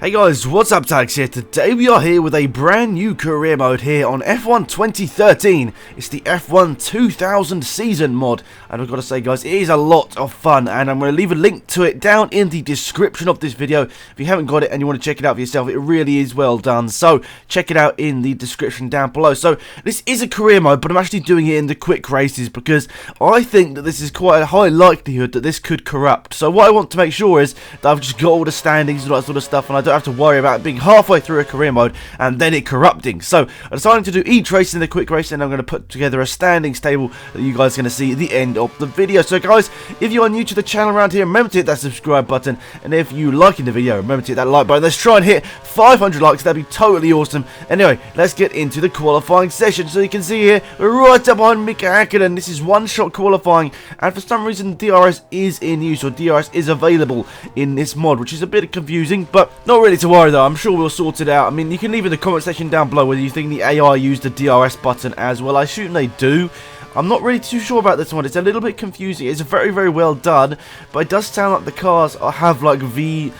Hey guys, what's up, Tags here. Today we are here with a brand new career mode here on F1 2013. It's the F1 2000 season mod, and I've got to say guys, it is a lot of fun, and I'm going to leave a link to it down in the description of this video. If you haven't got it and you want to check it out for yourself, it really is well done, so check it out in the description down below. So this is a career mode, but I'm actually doing it in the quick races because I think that this is quite a high likelihood that this could corrupt. So what I want to make sure is that I've just got all the standings and all that sort of stuff, and I don't have to worry about being halfway through a career mode and then it corrupting. So I decided to do each race in the quick race, and I'm going to put together a standings table that you guys are going to see at the end of the video. So guys, if you are new to the channel around here, remember to hit that subscribe button, and if you liking the video, remember to hit that like button. Let's try and hit 500 likes, that'd be totally awesome. Anyway, let's get into the qualifying session. So you can see here, we're right up behind Mika Hakkinen. This is one-shot qualifying, and for some reason DRS is in use, or DRS is available in this mod, which is a bit confusing, but not really to worry though. I'm sure we'll sort it out. I mean, you can leave in the comment section down below whether you think the AI used the DRS button as well. I assume they do. I'm not really too sure about this one. It's a little bit confusing. It's very, very well done, but it does sound like the cars have like V8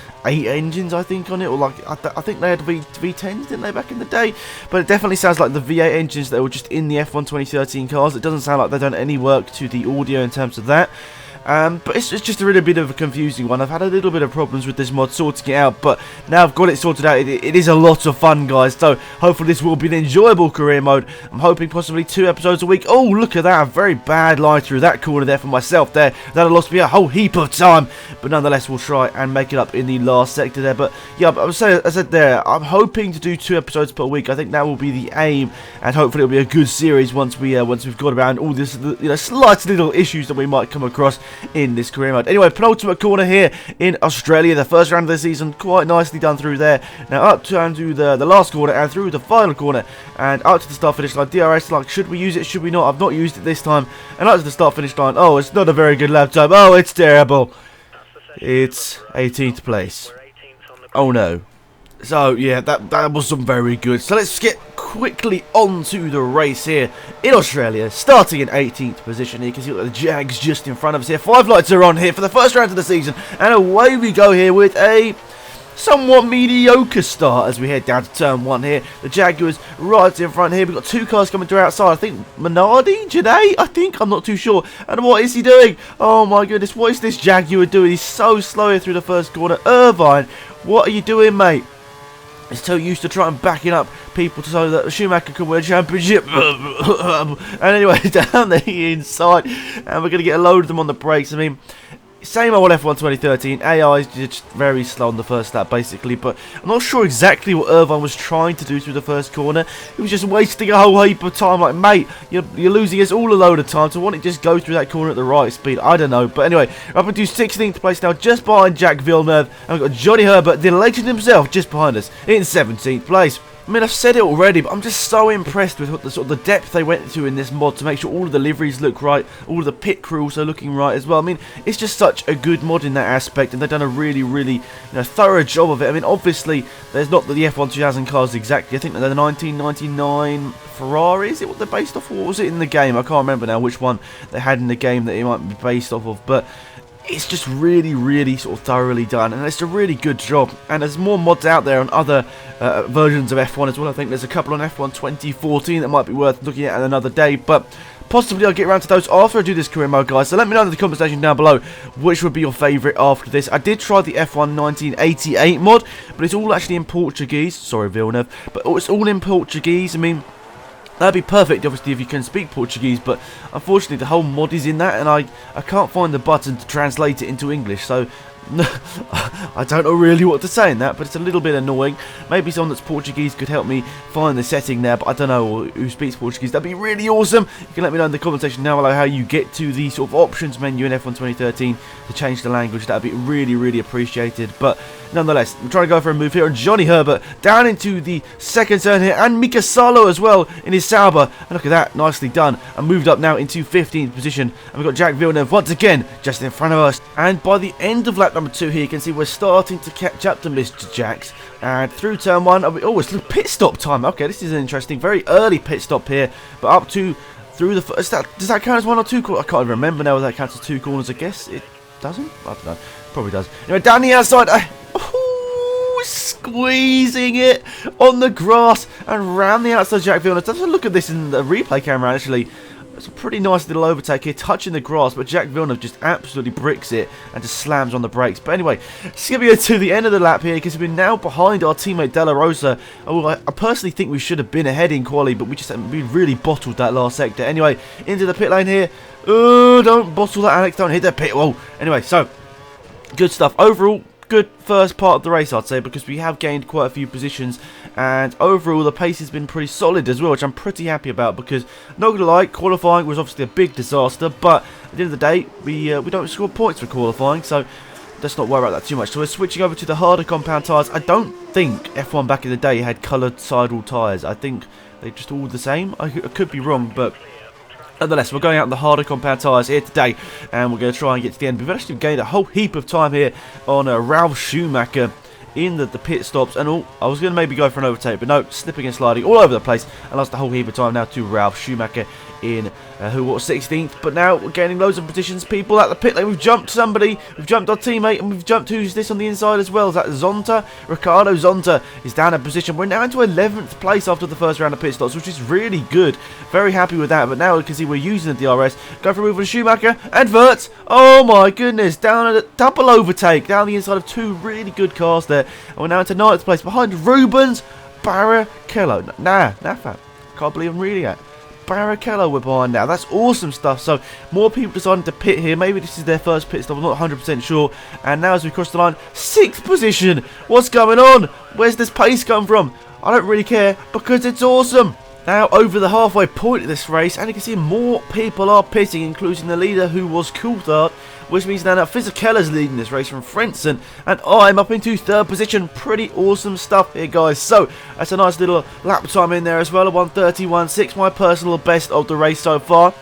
engines, I think, on it, or like I think they had V10s, didn't they, back in the day? But it definitely sounds like the V8 engines that were just in the F1 2013 cars. It doesn't sound like they've done any work to the audio in terms of that. But it's just a really bit of a confusing one. I've had a little bit of problems with this mod sorting it out, but now I've got it sorted out. It is a lot of fun, guys, so hopefully this will be an enjoyable career mode. I'm hoping possibly 2 episodes a week. Oh, look at that, a very bad line through that corner there for myself there. That'll lost me a whole heap of time, but nonetheless we'll try and make it up in the last sector there. But yeah, as I said there, I'm hoping to do 2 episodes per week. I think that will be the aim, and hopefully it'll be a good series once we've got around all this, slight little issues that we might come across in this career mode. Anyway, penultimate corner here in Australia, the first round of the season, quite nicely done through there. Now up to the last corner and through the final corner and out to the start finish line. DRS, like, should we use it, should we not? I've not used it this time. And out to the start finish line. Oh, it's not a very good lap time. Oh, it's terrible. It's 18th place. Oh no. So yeah, that wasn't very good. So let's get quickly onto the race here in Australia, starting in 18th position. You can see the Jags just in front of us here. 5 lights are on here for the first round of the season, and away we go here with a somewhat mediocre start as we head down to turn 1 here. The Jaguars right in front here. We've got 2 cars coming through outside. I think Minardi, Janae, I think, I'm not too sure. And what is he doing? Oh my goodness, what is this Jaguar doing? He's so slow here through the first corner. Irvine, what are you doing, mate? He's so used to trying backing up people so that Schumacher can win a championship. And anyway, down the inside, and we're going to get a load of them on the brakes. I mean, same old F1 2013. AI is just very slow on the first lap, basically. But I'm not sure exactly what Irvine was trying to do through the first corner. He was just wasting a whole heap of time. Like, mate, you're losing us all a load of time. So why don't you just go through that corner at the right speed? I don't know. But anyway, up into 16th place now, just behind Jack Villeneuve. And we've got Johnny Herbert, the legend himself, just behind us in 17th place. I mean, I've said it already, but I'm just so impressed with what the depth they went to in this mod to make sure all of the liveries look right, all of the pit crew also looking right as well. I mean, it's just such a good mod in that aspect, and they've done a really, really thorough job of it. I mean, obviously, there's not the F1 2000 cars exactly. I think they're the 1999 Ferrari. Is it what they're based off of? What was it in the game? I can't remember now which one they had in the game that it might be based off of, but it's just really, really sort of thoroughly done, and it's a really good job. And there's more mods out there on other versions of F1 as well. I think there's a couple on F1 2014 that might be worth looking at another day, but possibly I'll get around to those after I do this career mode, guys. So let me know in the comment section down below which would be your favourite after this. I did try the F1 1988 mod, but it's all actually in Portuguese. Sorry, Villeneuve, but it's all in Portuguese. I mean, that'd be perfect, obviously, if you can speak Portuguese, but unfortunately the whole mod is in that, and I can't find the button to translate it into English, so I don't know really what to say in that, but it's a little bit annoying. Maybe someone that's Portuguese could help me find the setting there, but I don't know who speaks Portuguese. That'd be really awesome. You can let me know in the comment section down below how you get to the sort of options menu in F1 2013 to change the language. That'd be really, really appreciated. But nonetheless, I'm trying to go for a move here, and Johnny Herbert down into the second turn here, and Mika Salo as well in his Sauber. And look at that, nicely done. And moved up now into 15th position. And we've got Jack Villeneuve once again just in front of us. And by the end of lap number 2 here, you can see we're starting to catch up to Mr. Jax. And through turn 1, oh, it's a pit stop time. Okay, this is interesting. Very early pit stop here, but up to through the first. Does that count as 1 or 2 corners? I can't even remember now whether that counts as 2 corners. I guess it doesn't. I don't know. Probably does. Anyway, down the outside. squeezing it on the grass and round the outside Jack Villeneuve. Let's have a look at this in the replay camera, actually. It's a pretty nice little overtake here, touching the grass, but Jack Villeneuve just absolutely bricks it and just slams on the brakes. But anyway, skipping to the end of the lap here, because we're now behind our teammate Della Rosa. Oh, I personally think we should have been ahead in quali, but we really bottled that last sector. Anyway, into the pit lane here. Oh, don't bottle that, Alex. Don't hit the pit wall. Anyway, so, good stuff. Overall, good first part of the race, I'd say, because we have gained quite a few positions, and overall the pace has been pretty solid as well, which I'm pretty happy about, because not gonna lie, qualifying was obviously a big disaster, but at the end of the day we don't score points for qualifying, so let's not worry about that too much. So we're switching over to the harder compound tyres. I don't think F1 back in the day had coloured sidewall tyres. I think they're just all the same. I could be wrong, but nonetheless, we're going out in the harder compound tyres here today, and we're going to try and get to the end. We've actually gained a whole heap of time here on Ralf Schumacher in the pit stops, and all. I was going to maybe go for an overtake, but no, slipping and sliding all over the place, and lost a whole heap of time now to Ralf Schumacher in who was 16th, but now we're gaining loads of positions. People at the pit lane, we've jumped somebody, we've jumped our teammate, and we've jumped, who's this on the inside as well? Is that Zonta? Ricardo Zonta is down a position. We're now into 11th place after the first round of pit stops, which is really good. Very happy with that, but now you can see we're using the DRS. Go for a move on Schumacher, and Verts, oh my goodness, down at a double overtake, down the inside of two really good cars there, and we're now into 9th place behind Rubens Barrichello. Nah, fam, can't believe I'm reading that. Barrichello we're behind now. That's awesome stuff. So more people deciding to pit here. Maybe this is their first pit stop. I'm not 100% sure. And now as we cross the line, 6th position. What's going on? Where's this pace come from? I don't really care because it's awesome. Now over the halfway point of this race, and you can see more people are pitting, including the leader who was Coulthard, which means now Fisichella's leading this race from Frentzen, and I'm up into 3rd position. Pretty awesome stuff here, guys. So that's a nice little lap time in there as well, a 1:31.6, my personal best of the race so far.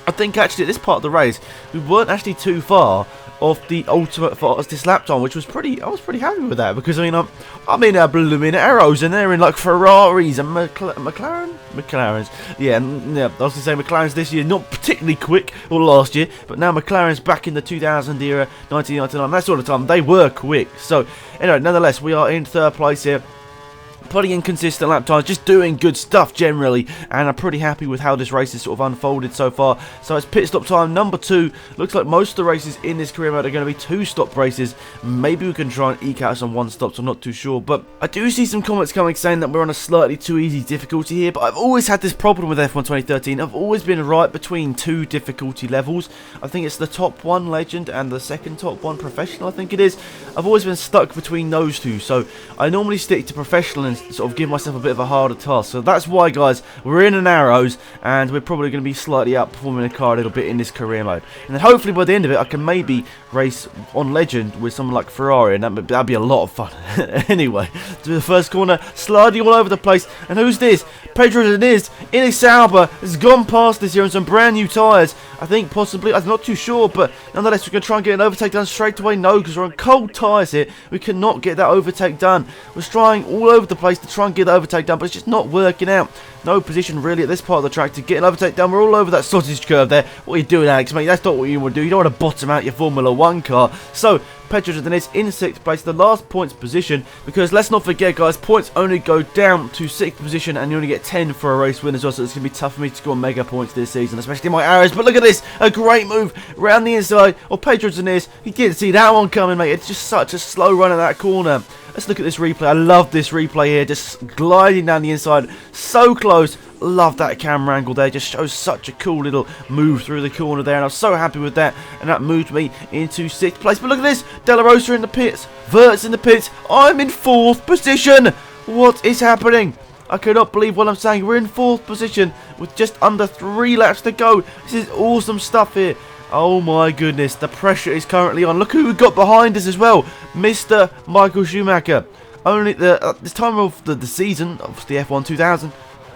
I think actually at this part of the race we weren't actually too far of the ultimate fastest lap time, which was I was pretty happy with that, because I mean I'm in blooming arrows and they're in like Ferraris and McLarens. Yeah, I was going to say McLarens this year not particularly quick, or last year, but now McLarens back in the 2000 era, 1999, that sort of time, they were quick. So anyway, nonetheless, we are in 3rd place here. Pretty inconsistent lap times, just doing good stuff generally, and I'm pretty happy with how this race has sort of unfolded so far. So it's pit stop time number 2. Looks like most of the races in this career mode are going to be 2-stop races. Maybe we can try and eke out some 1-stops, I'm not too sure, but I do see some comments coming saying that we're on a slightly too easy difficulty here, but I've always had this problem with F1 2013. I've always been right between 2 difficulty levels. I think it's the top 1 Legend and the second top 1 Professional, I think it is. I've always been stuck between those two, so I normally stick to Professional and sort of give myself a bit of a harder task. So that's why, guys, we're in an arrows, and we're probably going to be slightly outperforming the car a little bit in this career mode. And then hopefully by the end of it, I can maybe race on Legend with someone like Ferrari, and that'd be a lot of fun. Anyway, to the first corner, sliding all over the place. And who's this? Pedro Diniz in a Sauber has gone past this year on some brand new tyres. I think possibly, I'm not too sure, but nonetheless, we're going to try and get an overtake done straight away. No, because we're on cold tyres here. We cannot get that overtake done. We're trying all over the place to try and get the overtake done, but it's just not working out. No position really at this part of the track to get an overtake done. We're all over that sausage curve there. What are you doing, Alex, mate? That's not what you want to do. You don't want to bottom out your Formula 1 car. So Pedro Diniz in 6th place, the last points position, because let's not forget, guys, points only go down to 6th position, and you only get 10 for a race win as well, so it's going to be tough for me to score mega points this season, especially my arrows. But look at this, a great move round the inside of Pedro Diniz. He didn't see that one coming, mate. It's just such a slow run in that corner. Let's look at this replay. I love this replay here, just gliding down the inside, so close. Love that camera angle there, just shows such a cool little move through the corner there, and I'm so happy with that, and that moved me into 6th place. But look at this, Della Rosa in the pits, Verts in the pits, I'm in 4th position. What is happening? I cannot believe what I'm saying. We're in 4th position with just under 3 laps to go. This is awesome stuff here. Oh my goodness, the pressure is currently on. Look who we've got behind us as well, Mr. Michael Schumacher. Only at this time of the season, of the F1 2000,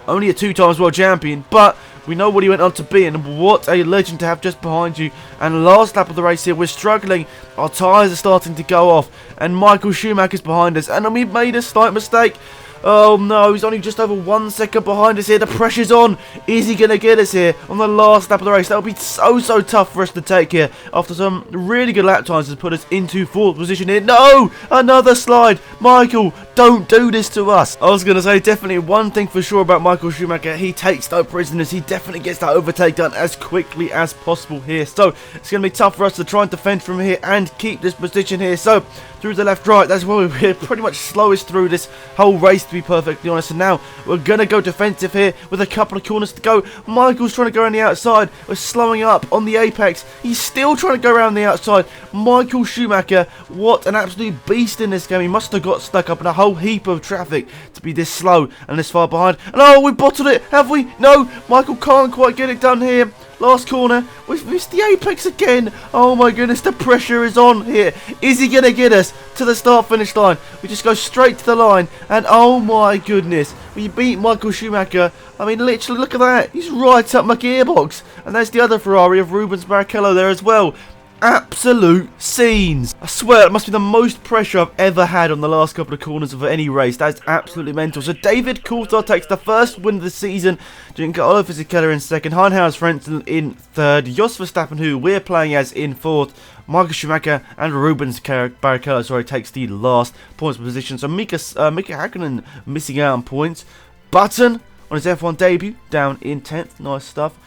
only a 2-time world champion, but we know what he went on to be, and what a legend to have just behind you. And last lap of the race here, we're struggling. Our tyres are starting to go off, and Michael Schumacher's behind us, and we made a slight mistake. Oh no, he's only just over 1 second behind us here. The pressure's on. Is he going to get us here on the last lap of the race? That would be so tough for us to take here after some really good lap times to put us into 4th position here. No! Another slide. Michael, don't do this to us. I was going to say, definitely one thing for sure about Michael Schumacher, he takes no prisoners. He definitely gets that overtake done as quickly as possible here. So it's going to be tough for us to try and defend from here and keep this position here. So through the left, right, that's where we're pretty much slowest through this whole race, to be perfectly honest. And now we're going to go defensive here with a couple of corners to go. Michael's trying to go around the outside. We're slowing up on the apex. He's still trying to go around the outside. Michael Schumacher, what an absolute beast in this game. He must have got stuck up in a whole heap of traffic to be this slow and this far behind. And oh, we bottled it, have we? No, Michael can't quite get it done here. Last corner, we've missed the apex again. Oh my goodness, the pressure is on here. Is he going to get us to the start-finish line? We just go straight to the line, and oh my goodness, we beat Michael Schumacher. I mean, literally, look at that. He's right up my gearbox. And there's the other Ferrari of Rubens Barrichello there as well. Absolute scenes. I swear, it must be the most pressure I've ever had on the last couple of corners of any race. That is absolutely mental. So David Coulthard takes the first win of the season. Giancarlo Fisichella in second. Heinz Frentzen in third. Jos Verstappen, who we're playing as, in fourth. Michael Schumacher and Rubens Barrichello, takes the last points position. So Mika Hakkinen missing out on points. Button on his F1 debut, down in 10th. Nice stuff.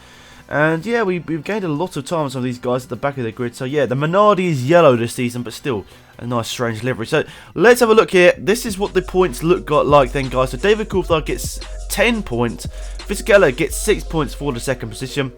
And yeah, we've gained a lot of time on some of these guys at the back of the grid. So yeah, the Minardi is yellow this season, but still a nice strange livery. So let's have a look here. This is what the points look like then, guys. So David Coulthard gets 10 points. Fisichella gets 6 points for the second position.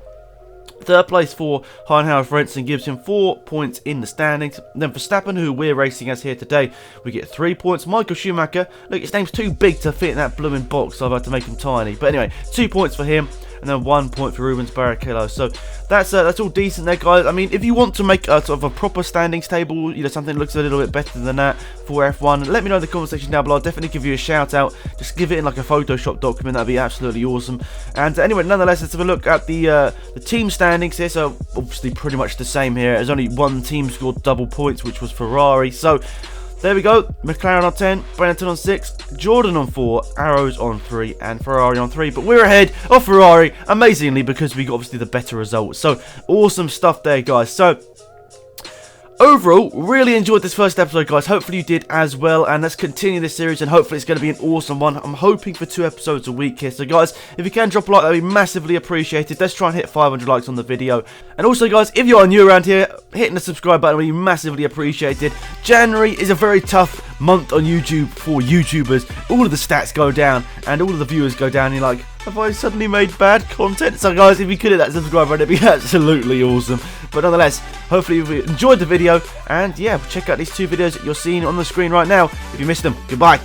Third place for Heinz Frentzen gives him 4 points in the standings. Then for Verstappen, who we're racing as here today, we get 3 points. Michael Schumacher, look, his name's too big to fit in that blooming box, so I've had to make him tiny. But anyway, 2 points for him. And then 1 point for Rubens Barrichello. So that's all decent there, guys. I mean, if you want to make a sort of a proper standings table, you know, something that looks a little bit better than that for F1, let me know in the comment section down below. I'll definitely give you a shout out. Just give it in like a Photoshop document. That'd be absolutely awesome. And anyway, nonetheless, let's have a look at the team standings here. So obviously pretty much the same here. There's only one team scored double points, which was Ferrari. So there we go. McLaren on 10, Benetton on 6, Jordan on 4, Arrows on 3, and Ferrari on 3. But we're ahead of Ferrari, amazingly, because we got obviously the better results. So awesome stuff there, guys. So overall, really enjoyed this first episode, guys. Hopefully you did as well. And let's continue this series, and hopefully it's going to be an awesome one. I'm hoping for 2 episodes a week here. So, guys, if you can drop a like, that would be massively appreciated. Let's try and hit 500 likes on the video. And also, guys, if you are new around here, hitting the subscribe button would be massively appreciated. January is a very tough month on YouTube for YouTubers. All of the stats go down, and all of the viewers go down. You're like, have I suddenly made bad content? So guys, if you could hit that subscribe button, it'd be absolutely awesome. But nonetheless, hopefully you've enjoyed the video. And yeah, check out these 2 videos that you're seeing on the screen right now. If you missed them, goodbye.